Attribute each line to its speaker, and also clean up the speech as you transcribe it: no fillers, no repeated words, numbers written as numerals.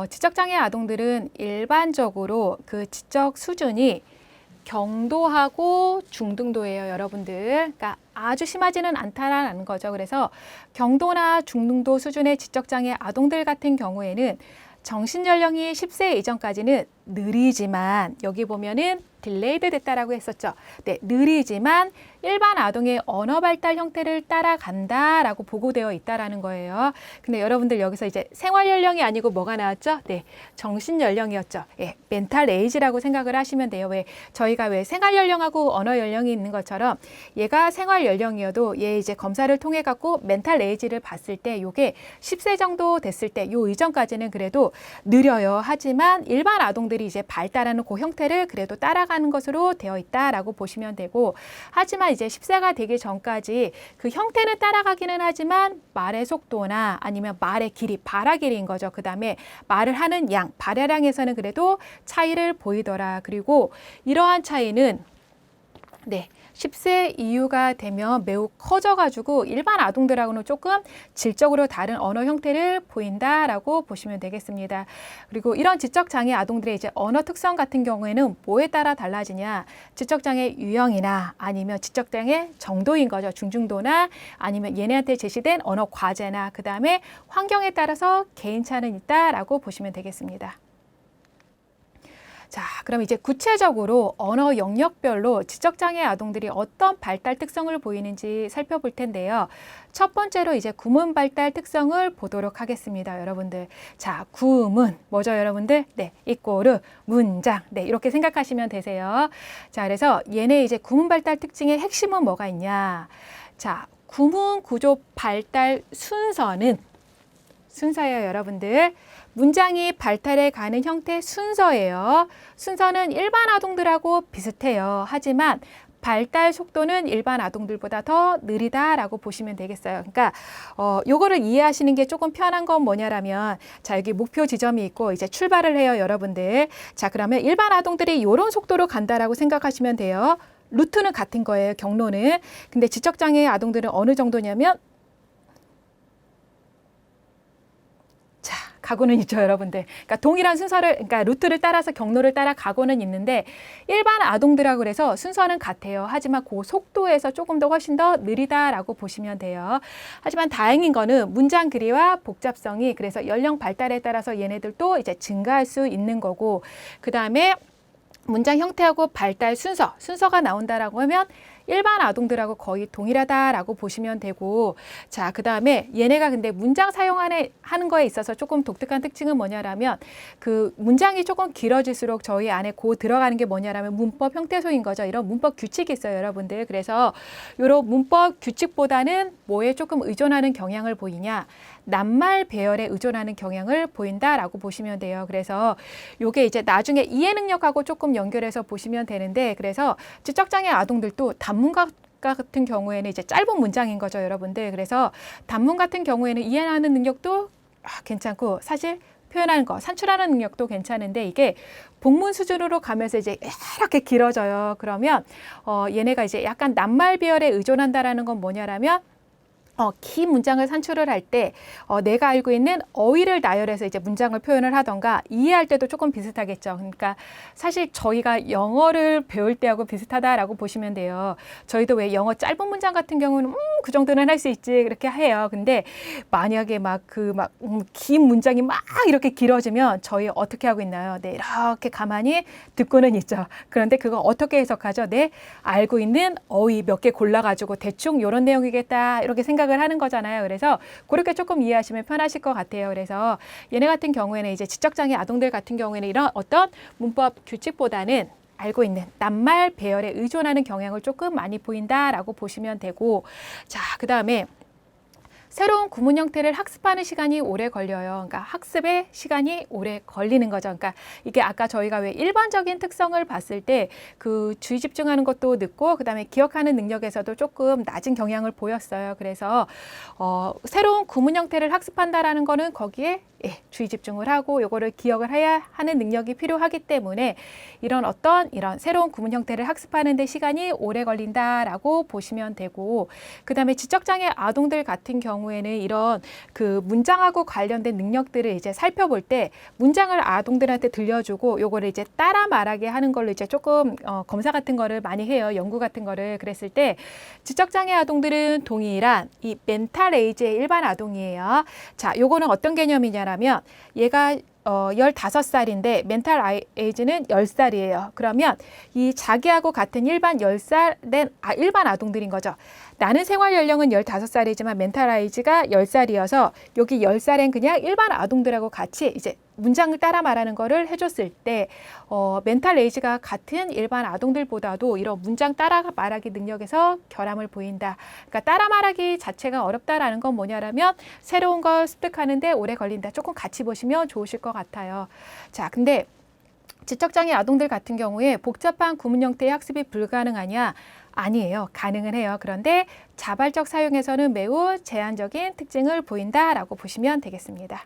Speaker 1: 지적장애 아동들은 일반적으로 그 지적 수준이 경도하고 중등도예요, 여러분들. 그러니까 아주 심하지는 않다라는 거죠. 그래서 경도나 중등도 수준의 지적장애 아동들 같은 경우에는 정신연령이 10세 이전까지는 느리지만, 여기 보면은 딜레이드 됐다라고 했었죠. 네, 느리지만 일반 아동의 언어 발달 형태를 따라간다라고 보고되어 있다라는 거예요. 근데 여러분들 여기서 이제 생활 연령이 아니고 뭐가 나왔죠? 네, 정신 연령이었죠. 예, 멘탈 에이지라고 생각을 하시면 돼요. 왜 저희가 왜 생활 연령하고 언어 연령이 있는 것처럼 얘가 생활 연령이어도 얘 이제 검사를 통해 갖고 멘탈 에이지를 봤을 때 요게 10세 정도 됐을 때 요 이전까지는 그래도 느려요. 하지만 일반 아동들이 이제 발달하는 그 형태를 그래도 따라가는 것으로 되어 있다라고 보시면 되고, 하지만 이제 10세가 되기 전까지 그 형태는 따라가기는 하지만 말의 속도나 아니면 말의 길이, 발화 길이인 거죠. 그 다음에 말을 하는 양, 발화량에서는 그래도 차이를 보이더라. 그리고 이러한 차이는 10세 이후가 되면 매우 커져가지고 일반 아동들하고는 조금 질적으로 다른 언어 형태를 보인다라고 보시면 되겠습니다. 그리고 이런 지적장애 아동들의 이제 언어 특성 같은 경우에는 뭐에 따라 달라지냐? 지적장애 유형이나 아니면 지적장애 정도인 거죠. 중증도나 아니면 얘네한테 제시된 언어 과제나 그 다음에 환경에 따라서 개인차는 있다라고 보시면 되겠습니다. 자, 그럼 이제 구체적으로 언어 영역별로 지적장애 아동들이 어떤 발달 특성을 보이는지 살펴볼 텐데요. 첫 번째로 이제 구문 발달 특성을 보도록 하겠습니다, 여러분들. 자, 구문 뭐죠, 여러분들? 네, 이꼬르 문장. 네, 이렇게 생각하시면 되세요. 자, 그래서 얘네 이제 구문 발달 특징의 핵심은 뭐가 있냐? 자, 구문 구조 발달 순서예요, 여러분들. 문장이 발달해 가는 형태 순서예요. 순서는 일반 아동들하고 비슷해요. 하지만 발달 속도는 일반 아동들보다 더 느리다라고 보시면 되겠어요. 그러니까 요거를 이해하시는 게 조금 편한 건 뭐냐라면, 자, 여기 목표 지점이 있고 이제 출발을 해요, 여러분들. 자, 그러면 일반 아동들이 요런 속도로 간다라고 생각하시면 돼요. 루트는 같은 거예요, 경로는. 근데 지적장애 아동들은 어느 정도냐면 가고는 있죠, 여러분들. 그러니까 동일한 순서를, 그러니까 루트를 따라서 경로를 따라 가고는 있는데 일반 아동들하고 그래서 순서는 같아요. 하지만 그 속도에서 조금 더 훨씬 더 느리다라고 보시면 돼요. 하지만 다행인 거는 문장 그리와 복잡성이 그래서 연령 발달에 따라서 얘네들도 이제 증가할 수 있는 거고, 그 다음에 문장 형태하고 발달 순서가 나온다라고 하면 일반 아동들하고 거의 동일하다라고 보시면 되고, 자, 그 다음에 얘네가 근데 문장 사용하는 거에 있어서 조금 독특한 특징은 뭐냐라면, 그 문장이 조금 길어질수록 저희 안에 들어가는 게 뭐냐라면 문법 형태소인 거죠. 이런 문법 규칙이 있어요, 여러분들. 그래서 이런 문법 규칙보다는 뭐에 조금 의존하는 경향을 보이냐? 낱말 배열에 의존하는 경향을 보인다라고 보시면 돼요. 그래서 요게 이제 나중에 이해 능력하고 조금 연결해서 보시면 되는데, 그래서 지적장애 아동들도 단문과 같은 경우에는 이제 짧은 문장인 거죠, 여러분들. 그래서 단문 같은 경우에는 이해하는 능력도 괜찮고, 사실 표현하는 거, 산출하는 능력도 괜찮은데 이게 복문 수준으로 가면서 이제 이렇게 길어져요. 그러면 얘네가 이제 약간 낱말 배열에 의존한다라는 건 뭐냐라면, 긴 문장을 산출을 할 때 내가 알고 있는 어휘를 나열해서 이제 문장을 표현을 하던가, 이해할 때도 조금 비슷하겠죠. 그러니까 사실 저희가 영어를 배울 때하고 비슷하다라고 보시면 돼요. 저희도 왜 영어 짧은 문장 같은 경우는 그 정도는 할 수 있지 그렇게 해요. 근데 만약에 긴 문장이 막 이렇게 길어지면 저희 어떻게 하고 있나요? 네, 이렇게 가만히 듣고는 있죠. 그런데 그거 어떻게 해석하죠? 네, 알고 있는 어휘 몇 개 골라가지고 대충 이런 내용이겠다 이렇게 생각을 하는 거잖아요. 그래서 그렇게 조금 이해하시면 편하실 것 같아요. 그래서 얘네 같은 경우에는 이제 지적장애 아동들 같은 경우에는 이런 어떤 문법 규칙보다는 알고 있는 낱말 배열에 의존하는 경향을 조금 많이 보인다라고 보시면 되고, 자, 그 다음에 새로운 구문 형태를 학습하는 시간이 오래 걸려요. 그러니까 학습의 시간이 오래 걸리는 거죠. 그러니까 이게 아까 저희가 왜 일반적인 특성을 봤을 때 그 주의 집중하는 것도 늦고 그다음에 기억하는 능력에서도 조금 낮은 경향을 보였어요. 그래서 새로운 구문 형태를 학습한다라는 거는 거기에 주의 집중을 하고 요거를 기억을 해야 하는 능력이 필요하기 때문에 이런 새로운 구문 형태를 학습하는 데 시간이 오래 걸린다라고 보시면 되고, 그다음에 지적장애 아동들 같은 경우 경우에는 이런 그 문장하고 관련된 능력들을 이제 살펴볼 때 문장을 아동들한테 들려주고 요거를 이제 따라 말하게 하는 걸로 이제 조금 검사 같은 거를 많이 해요. 연구 같은 거를. 그랬을 때 지적장애 아동들은 동일한 이 멘탈 에이지의 일반 아동이에요. 자, 요거는 어떤 개념이냐면 얘가 15살인데 멘탈 에이지는 10살이에요. 그러면 이 자기하고 같은 일반 10살 된 일반 아동들인 거죠. 나는 생활 연령은 15살이지만 멘탈 에이지가 10살이어서 여기 10살엔 그냥 일반 아동들하고 같이 이제 문장을 따라 말하는 거를 해줬을 때 멘탈 에이지가 같은 일반 아동들보다도 이런 문장 따라 말하기 능력에서 결함을 보인다. 그러니까 따라 말하기 자체가 어렵다라는 건 뭐냐라면 새로운 걸 습득하는데 오래 걸린다. 조금 같이 보시면 좋으실 것 같아요. 자, 근데 지적장애 아동들 같은 경우에 복잡한 구문 형태의 학습이 불가능하냐? 아니에요. 가능은 해요. 그런데 자발적 사용에서는 매우 제한적인 특징을 보인다라고 보시면 되겠습니다.